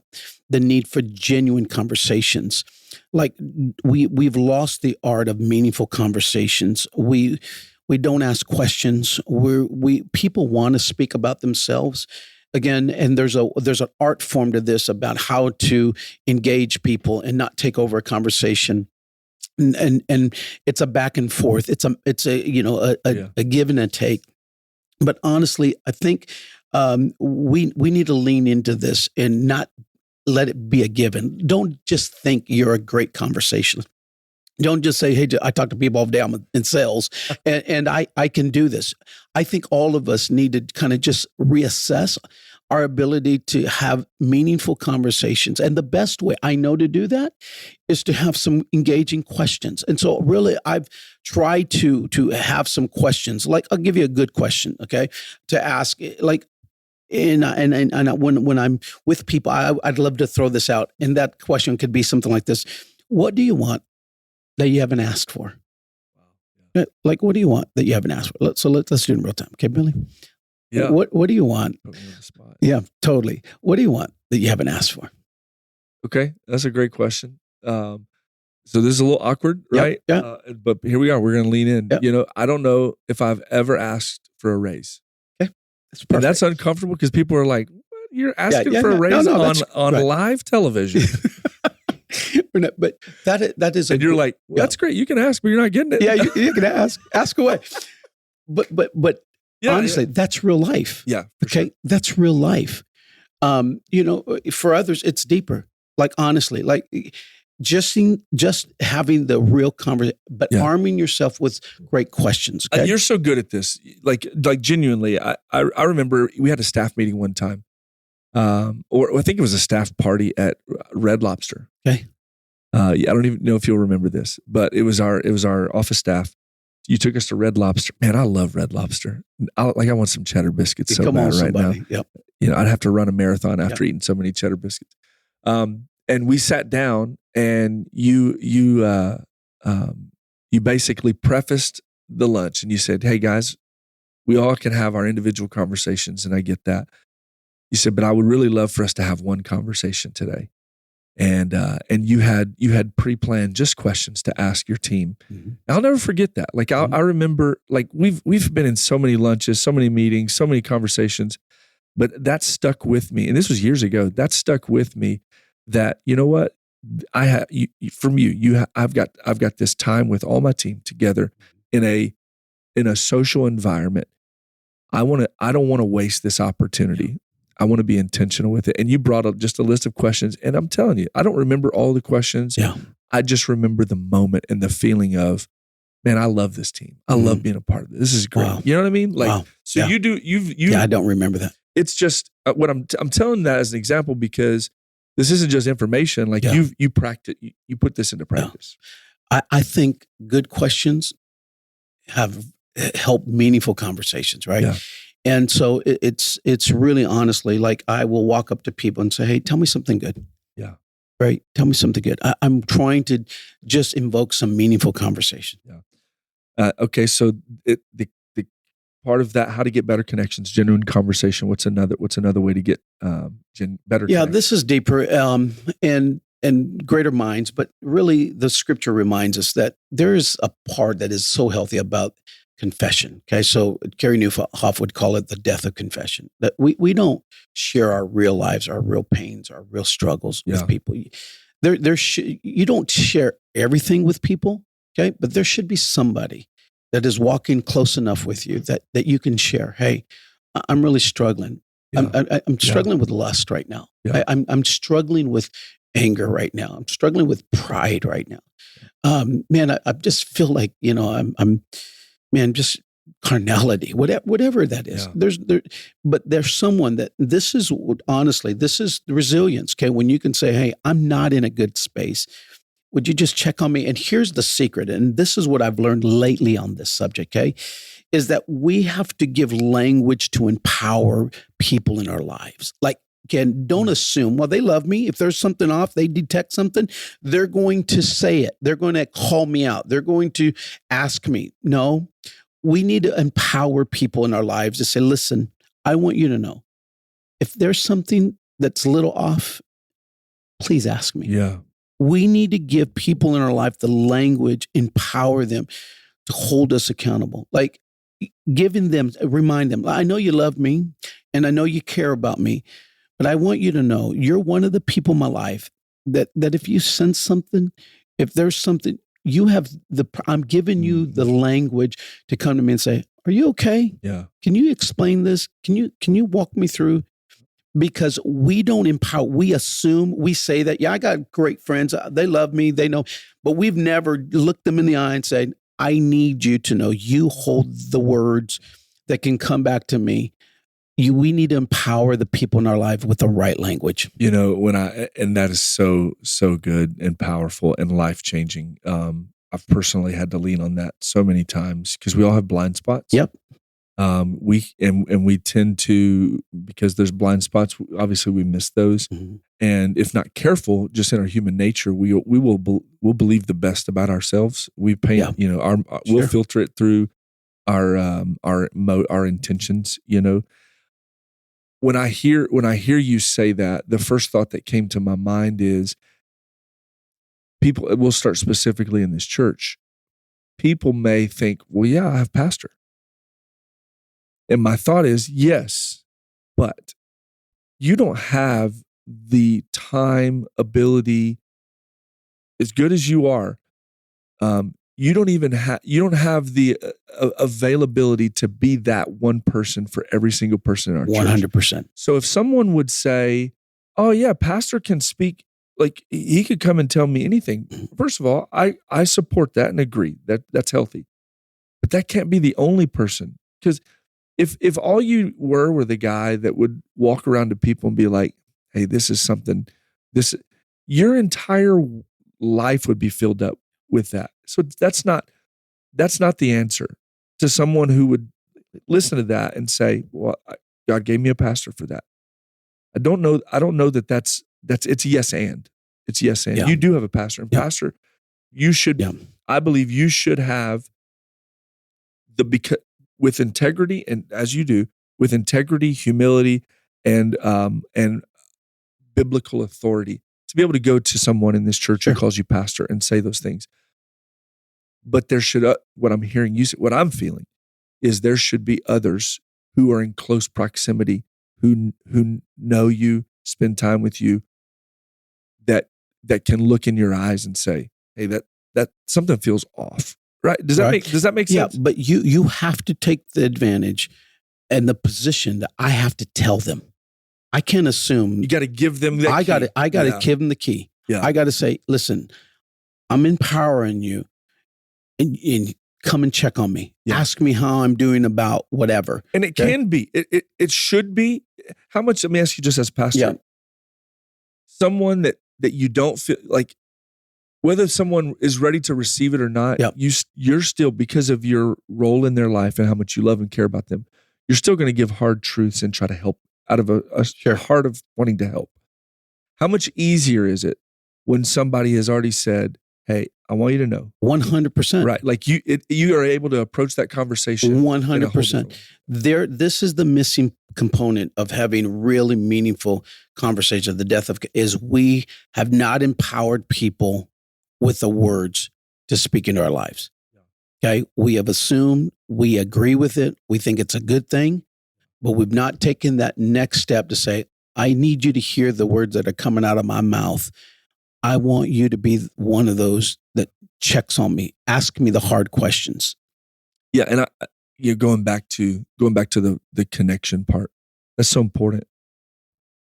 the need for genuine conversations. Like we've lost the art of meaningful conversations. We don't ask questions. People want to speak about themselves. Again, and there's an art form to this about how to engage people and not take over a conversation, and it's a back and forth. It's a give and a take. But honestly, I think we need to lean into this and not let it be a given. Don't just think you're a great conversationalist. Don't just say, hey, I talk to people all day. I'm in sales and I can do this. I think all of us need to kind of just reassess our ability to have meaningful conversations. And the best way I know to do that is to have some engaging questions. And so really I've tried to have some questions. Like I'll give you a good question, okay, to ask. Like, and when I'm with people, I'd love to throw this out. And that question could be something like this: what do you want that you haven't asked for? Wow. Yeah. Like, what do you want that you haven't asked for? Let's do it in real time. Okay, Billy? Yeah. What do you want? Put me on the spot. Yeah, totally. What do you want that you haven't asked for? Okay. That's a great question. So this is a little awkward, right? Yeah. But here we are. We're going to lean in. Yep. I don't know if I've ever asked for a raise. Okay. That's perfect. And that's uncomfortable because people are like, what? You're asking for a raise on right. live television. But that is, and you're like, well, that's great. You can ask, but you're not getting it. Yeah, you can ask away. But honestly, that's real life. Yeah. Okay. Sure. That's real life. For others, it's deeper. Like, honestly, like just having the real conversation, but arming yourself with great questions. Okay? You're so good at this. Like genuinely, I remember we had a staff meeting one time. Or I think it was a staff party at Red Lobster. Okay. I don't even know if you'll remember this, but it was our office staff. You took us to Red Lobster. Man, I love Red Lobster. I want some cheddar biscuits so bad right now. Yep. I'd have to run a marathon after eating so many cheddar biscuits. And we sat down, and you basically prefaced the lunch, and you said, "Hey guys, we all can have our individual conversations, and I get that." You said, "But I would really love for us to have one conversation today." And you had pre-planned just questions to ask your team. Mm-hmm. I'll never forget that. Like I remember, like we've been in so many lunches, so many meetings, so many conversations, but that stuck with me. And this was years ago. That stuck with me. That, you know what, I have from you. I've got this time with all my team together in a social environment. I don't want to waste this opportunity. I want to be intentional with it. And you brought up just a list of questions. And I'm telling you, I don't remember all the questions. Yeah. I just remember the moment and the feeling of, man, I love this team. I love being a part of this. This is great. Wow. You know what I mean? Like, so you do, I don't remember that. It's just what I'm telling that as an example, because this isn't just information. Like you practice, you put this into practice. Yeah. I think good questions have helped meaningful conversations, right? Yeah. And so it's really honestly, like I will walk up to people and say, hey, tell me something good. Yeah. Right. Tell me something good. I'm trying to just invoke some meaningful conversation. Yeah. Okay. So the part of that, how to get better connections, genuine conversation. What's another way to get better? Yeah. This is deeper and greater minds, but really the scripture reminds us that there is a part that is so healthy about confession. Okay. So Carey Nieuwhof would call it the death of confession, that we don't share our real lives, our real pains, our real struggles with people. You don't share everything with people. Okay. But there should be somebody that is walking close enough with you that you can share. Hey, I'm really struggling. Yeah. I'm struggling with lust right now. Yeah. I'm struggling with anger right now. I'm struggling with pride right now. Man, I just feel like, I'm just carnality, whatever that is. Yeah. But there's someone that this is resilience. Okay. When you can say, hey, I'm not in a good space. Would you just check on me? And here's the secret. And this is what I've learned lately on this subject. Okay. Is that we have to give language to empower people in our lives. Like, again, don't assume, well, they love me. If there's something off, they detect something, they're going to say it. They're going to call me out. They're going to ask me. No, we need to empower people in our lives to say, listen, I want you to know, if there's something that's a little off, please ask me. Yeah. We need to give people in our life the language, empower them to hold us accountable. Like giving them, remind them, I know you love me and I know you care about me, but I want you to know you're one of the people in my life that if you sense something, if there's something, I'm giving you the language to come to me and say, are you okay? Yeah. Can you explain this? Can you walk me through? because we don't empower. We assume, we say that, yeah, I got great friends. They love me. They know, but we've never looked them in the eye and said, I need you to know you hold the words that can come back to me. We need to empower the people in our life with the right language. And that is so good and powerful and life-changing. I've personally had to lean on that so many times because we all have blind spots. Yep. We tend to, because there's blind spots, obviously we miss those. Mm-hmm. And if not careful, just in our human nature, we'll believe the best about ourselves. We paint, we'll filter it through our intentions. When I hear you say that, the first thought that came to my mind is people. We'll start specifically in this church. People may think, well, yeah, I have pastor. And my thought is, yes, but you don't have the time, ability, as good as you are. You don't have the availability to be that one person for every single person in our 100%. church. So if someone would say, oh yeah, pastor can speak, like he could come and tell me anything. First of all, I support that and agree that's healthy. But that can't be the only person, because if all you were the guy that would walk around to people and be like, hey, this is something, your entire life would be filled up with that. So that's not the answer to someone who would listen to that and say, well, God gave me a pastor for that. I don't know that it's yes and. It's yes and. Yeah. You do have a pastor. And pastor, you should, I believe you should have with integrity, and as you do, with integrity, humility, and biblical authority, to be able to go to someone in this church who calls you pastor and say those things. But there should, what I'm hearing you say, what I'm feeling is there should be others who are in close proximity, who know you, spend time with you, that can look in your eyes and say, hey, that something feels off. Right? Does that make sense? Yeah, but you have to take the advantage and the position that I have to tell them. I can't assume. You got to give them the key. I got to give them the key. Yeah. I got to say, listen, I'm empowering you, and come and check on me. Yeah. Ask me how I'm doing about whatever. And it can be. It should be. How much? Let me ask you, just as pastor. Yeah. Someone that you don't feel like, whether someone is ready to receive it or not, you're still, because of your role in their life and how much you love and care about them, you're still going to give hard truths and try to help out of a heart of wanting to help. How much easier is it when somebody has already said, hey, I want you to know. 100%. Right. Like you are able to approach that conversation. 100%. This is the missing component of having really meaningful conversation. The death of is we have not empowered people with the words to speak into our lives. Okay. We have assumed, we agree with it. We think it's a good thing, but we've not taken that next step to say, I need you to hear the words that are coming out of my mouth. I want you to be one of those that checks on me, ask me the hard questions. Yeah. And you're going back to the connection part. That's so important,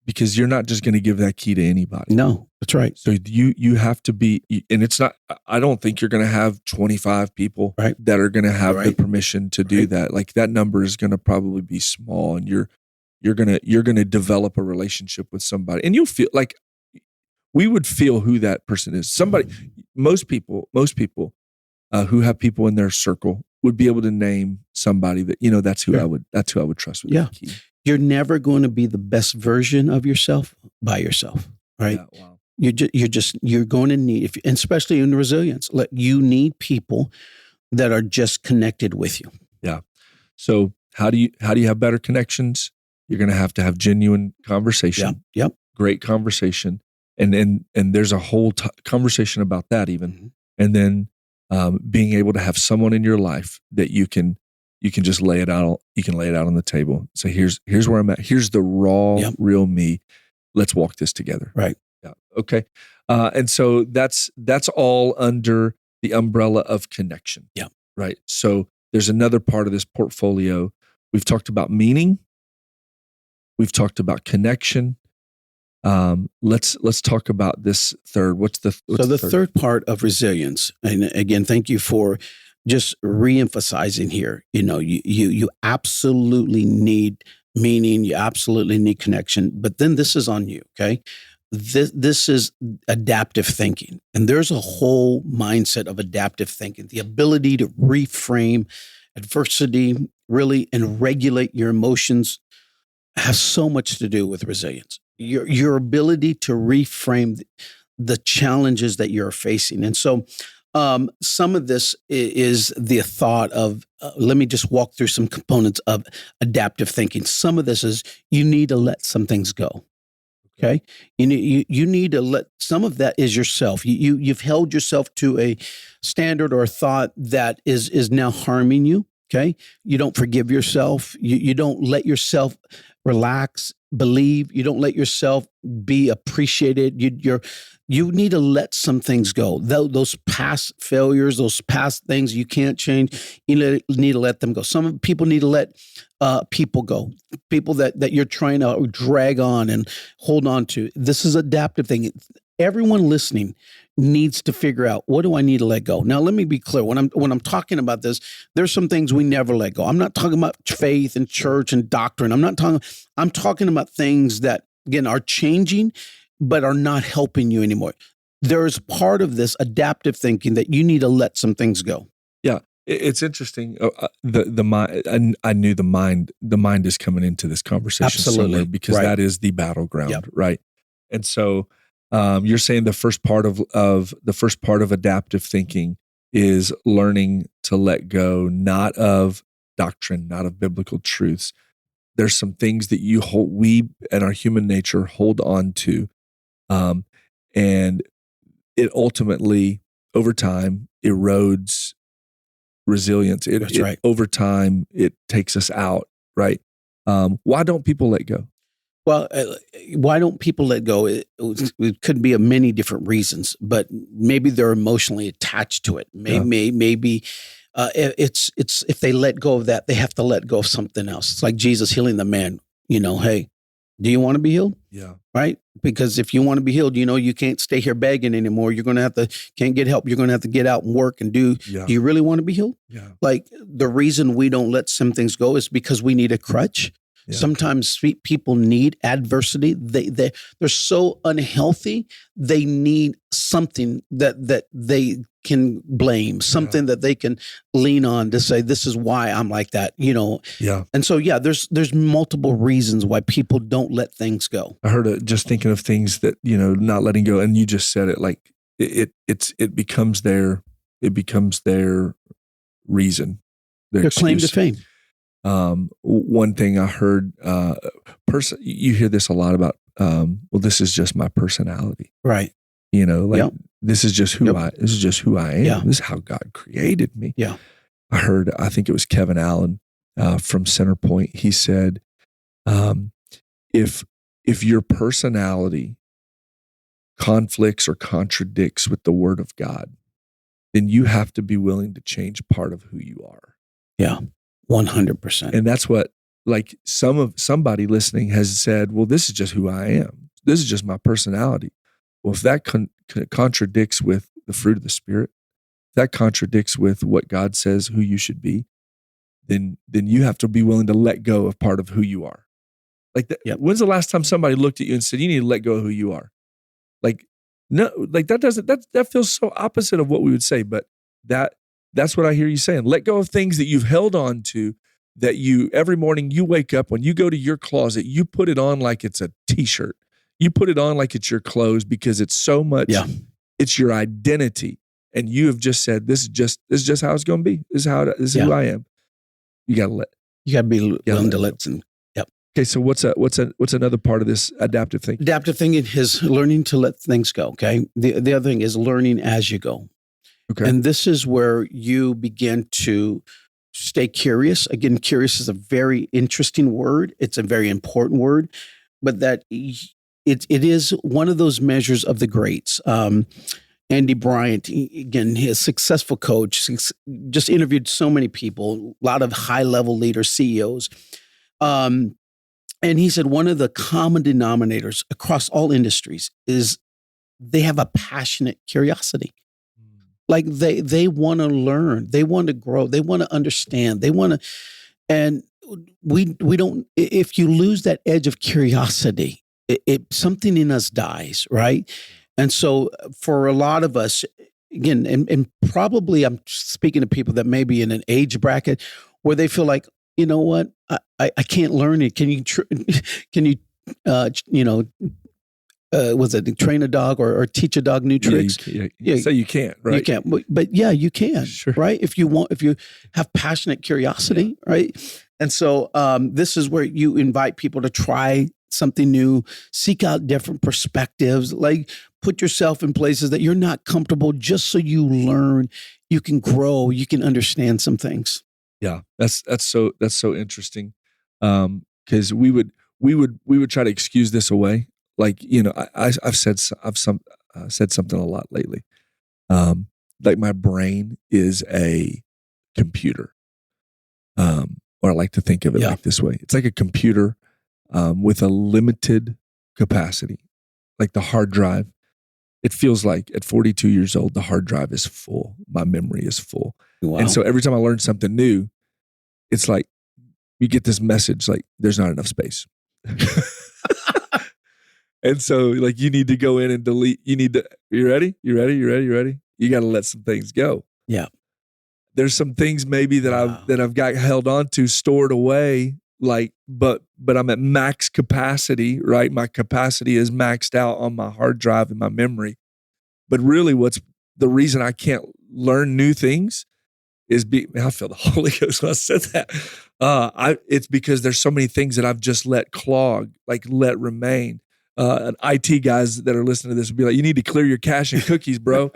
because you're not just going to give that key to anybody. No, that's right. So you have to be, and it's not, I don't think you're going to have 25 people that are going to have the permission to do that. Like that number is going to probably be small, and you're going to develop a relationship with somebody, and you'll feel like we would feel who that person is. Somebody, most people who have people in their circle would be able to name somebody that, that's who I would trust with that key. You're never going to be the best version of yourself by yourself, right? Yeah, wow. You're going to need, and especially in resilience, you need people that are just connected with you. Yeah. So how do you have better connections? You're going to have genuine conversation. Yep. Great conversation. And there's a whole conversation about that even. Mm-hmm. And then being able to have someone in your life that you can just lay it out. You can lay it out on the table. So here's where I'm at. Here's the raw, real me. Let's walk this together. Right. Yeah. Okay. And so that's all under the umbrella of connection. Yeah. Right. So there's another part of this portfolio. We've talked about meaning. We've talked about connection. Let's talk about this third. What's the third part of resilience? And again, thank you for just re-emphasizing here. You absolutely need meaning. You absolutely need connection. But then this is on you. Okay. This is adaptive thinking. And there's a whole mindset of adaptive thinking, the ability to reframe adversity really and regulate your emotions has so much to do with resilience. Your ability to reframe the challenges that you're facing. And so some of this is the thought of, let me just walk through some components of adaptive thinking. Some of this is you need to let some things go. Okay. You need to let some of that is yourself. You've held yourself to a standard or a thought that is now harming you. Okay. You don't forgive yourself. You don't let yourself relax, believe. You don't let yourself be appreciated. You need to let some things go. Those past failures, those past things you can't change, you need to let them go. Some people need to let people go. People that you're trying to drag on and hold on to. This is adaptive thing. Everyone listening needs to figure out, what do I need to let go? Now, let me be clear. When I'm talking about this, there's some things we never let go. I'm not talking about faith and church and doctrine. I'm talking about things that, again, are changing, but are not helping you anymore. There is part of this adaptive thinking that you need to let some things go. Yeah. It's interesting. The mind. I knew the mind is coming into this conversation. Absolutely. Somewhere because right. That is the battleground, Yep. right? And so you're saying the first part of adaptive thinking is learning to let go, not of doctrine, not of biblical truths. There's some things that we and our human nature hold on to, and it ultimately over time erodes resilience. That's right. Over time, it takes us out, right? Why don't people let go? Well, why don't people let go? It could be of many different reasons, but maybe they're emotionally attached to it. Maybe it's if they let go of that, they have to let go of something else. It's like Jesus healing the man. Hey, do you want to be healed? Yeah. Right? Because if you want to be healed, you can't stay here begging anymore. You're going to can't get help. You're going to have to get out and work and do. Yeah. Do you really want to be healed? Yeah. Like the reason we don't let some things go is because we need a crutch. Yeah. Sometimes people need adversity. They're so unhealthy. They need something that they can blame, something that they can lean on to say, this is why I'm like that, Yeah. And so, there's multiple reasons why people don't let things go. I heard just thinking of things that, not letting go. And you just said it, like it becomes their reason, their claim to fame. One thing I heard, you hear this a lot about, this is just my personality. Right. This is just who this is just who I am. Yeah. This is how God created me. Yeah. I think it was Kevin Allen from Centerpoint. He said, if your personality conflicts or contradicts with the Word of God, then you have to be willing to change part of who you are. Yeah. 100%. And that's what, like, somebody listening has said, well, this is just who I am. This is just my personality. Well, if that contradicts with the fruit of the Spirit, if that contradicts with what God says who you should be, then you have to be willing to let go of part of who you are. Like, when's the last time somebody looked at you and said, you need to let go of who you are? Like, no, like that feels so opposite of what we would say, but that's what I hear you saying. Let go of things that you've held on to, that every morning you wake up, when you go to your closet, you put it on like it's a t-shirt. You put it on like it's your clothes because it's so much, it's your identity. And you have just said, this is just how it's going to be. This is who I am. You got to be willing to let some. Yep. Okay. So what's another part of this adaptive thinking? Adaptive thinking is learning to let things go. Okay. The other thing is learning as you go. Okay. And this is where you begin to stay curious. Again, curious is a very interesting word. It's a very important word, but that it is one of those measures of the greats. Andy Bryant, again, his successful coach, just interviewed so many people, a lot of high-level leaders, CEOs. And he said one of the common denominators across all industries is they have a passionate curiosity. Like they want to learn, they want to grow, they want to understand, they want to, and we don't. If you lose that edge of curiosity, something in us dies, right? And so for a lot of us, again, and probably I'm speaking to people that may be in an age bracket where they feel like, you know what, I can't learn it. Can you can you was it train a dog or teach a dog new tricks? Yeah. So you can't, right? You can't, but yeah, you can, Sure. right? If you have passionate curiosity, right? And so this is where you invite people to try something new, seek out different perspectives, like put yourself in places that you're not comfortable, just so you learn, you can grow, you can understand some things. Yeah, that's so interesting, because we would try to excuse this away. Like, I've said something a lot lately. Like my brain is a computer, or I like to think of it like this way. It's like a computer with a limited capacity, like the hard drive. It feels like at 42 years old, the hard drive is full. My memory is full. Wow. And so every time I learn something new, it's like you get this message like there's not enough space. And so like you need to go in and delete. You ready? You got to let some things go. Yeah. There's some things maybe that I've got held on to, stored away, like, but I'm at max capacity, right? My capacity is maxed out on my hard drive and my memory. But really what's the reason I can't learn new things is I feel the Holy Ghost when I said that. It's because there's so many things that I've just let clog, like let remain. And IT guys that are listening to this would be like, you need to clear your cache and cookies, bro.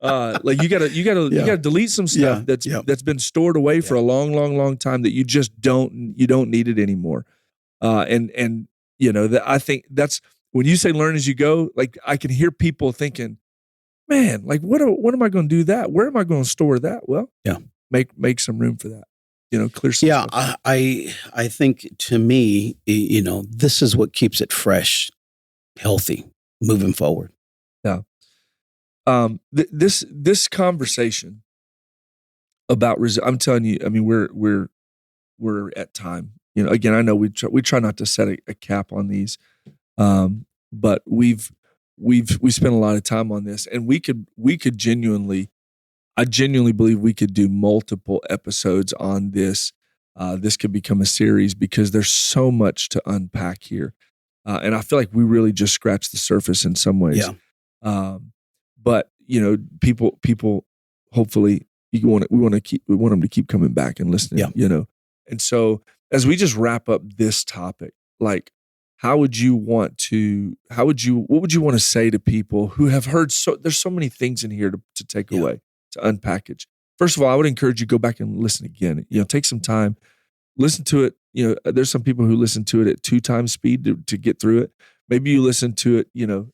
Like you gotta delete some stuff that's been stored away for a long time that you just don't need it anymore. And I think that's when you say learn as you go, like I can hear people thinking, man, like what am I going to do that? Where am I going to store that? Well, make some room for that. Clear some stuff. I think to me, this is what keeps it fresh, healthy, moving forward. Yeah. This conversation about I'm telling you, I mean, we're at time. Again, I know we try not to set a cap on these, but we spent a lot of time on this, and we could genuinely, I genuinely believe we could do multiple episodes on this. This could become a series because there's so much to unpack here. And I feel like we really just scratched the surface in some ways. Yeah. But people, hopefully we want them to keep coming back and listening. Yeah. And so as we just wrap up this topic, like, what would you want to say to people who have heard there's so many things in here to take away, to unpackage. First of all, I would encourage you to go back and listen again. Take some time, listen to it. There's some people who listen to it at 2 times speed to get through it. Maybe you listen to it,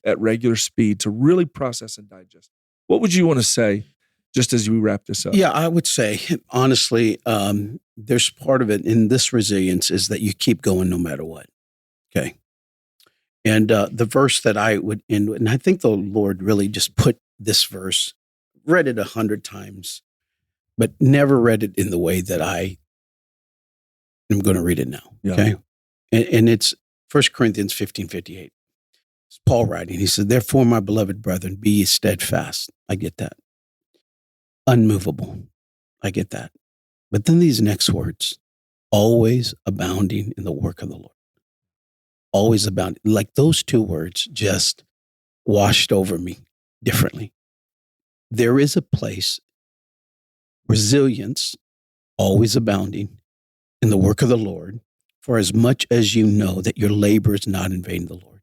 at regular speed to really process and digest. What would you want to say just as we wrap this up? Yeah, I would say, honestly, there's part of it in this resilience is that you keep going no matter what. Okay. And the verse that I would end with, and I think the Lord really just put this verse, read it 100 times, but never read it in the way that I am going to read it now. Yeah. Okay. And it's 1 Corinthians 15:58. It's Paul writing. He said, therefore, my beloved brethren, be ye steadfast. I get that. Unmovable. I get that. But then these next words, always abounding in the work of the Lord. Always abounding. Like those 2 words just washed over me differently. There is a place, resilience, always abounding in the work of the Lord, for as much as you know that your labor is not in vain in the Lord.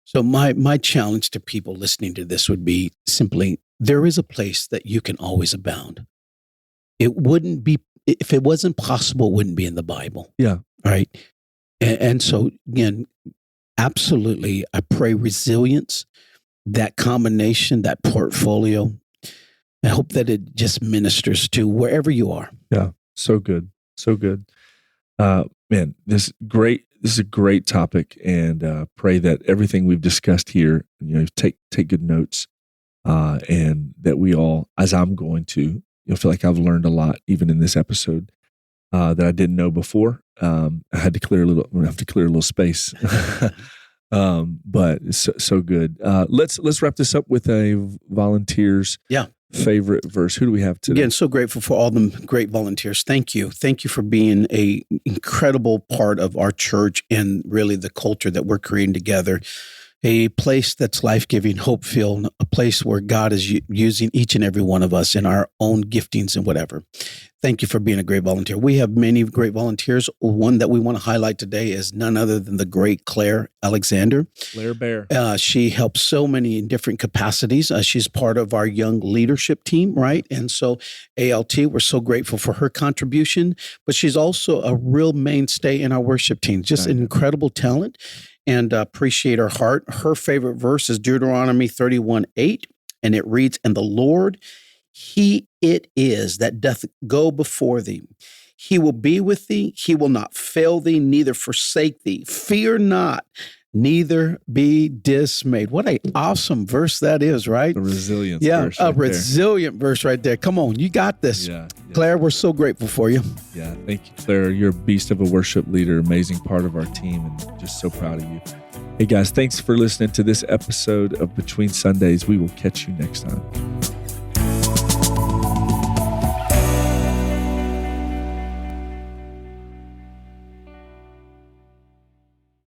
So my challenge to people listening to this would be simply, there is a place that you can always abound. It wouldn't be, if it wasn't possible, it wouldn't be in the Bible. Yeah. Right. And so again, absolutely, I pray resilience, that combination, that portfolio. I hope that it just ministers to wherever you are. Yeah. So good. So good. Man, this great. this is a great topic, and pray that everything we've discussed here, take good notes, and that we all, as I'm going to, feel like I've learned a lot even in this episode that I didn't know before. I had to clear a little space, but it's so good. Let's wrap this up with a volunteer's favorite verse. Who do we have today? Again, so grateful for all the great volunteers. Thank you. Thank you for being an incredible part of our church and really the culture that we're creating together. A place that's life-giving, hope-filled, a place where God is using each and every one of us in our own giftings and whatever. Thank you for being a great volunteer. We have many great volunteers. One that we want to highlight today is none other than the great Claire Alexander. Claire Bear. She helps so many in different capacities. She's part of our young leadership team, right? And so ALT, we're so grateful for her contribution, but she's also a real mainstay in our worship team. Just an incredible talent. And appreciate her heart. Her favorite verse is Deuteronomy 31:8, and it reads, "And the Lord, He it is that doth go before thee. He will be with thee. He will not fail thee, neither forsake thee. Fear not, neither be dismayed." What an awesome verse that is, right? The resilience verse. Yeah, a resilient verse right there. Come on, you got this. Yeah. Claire, we're so grateful for you. Yeah, thank you, Claire. You're a beast of a worship leader, amazing part of our team, and just so proud of you. Hey, guys, thanks for listening to this episode of Between Sundays. We will catch you next time.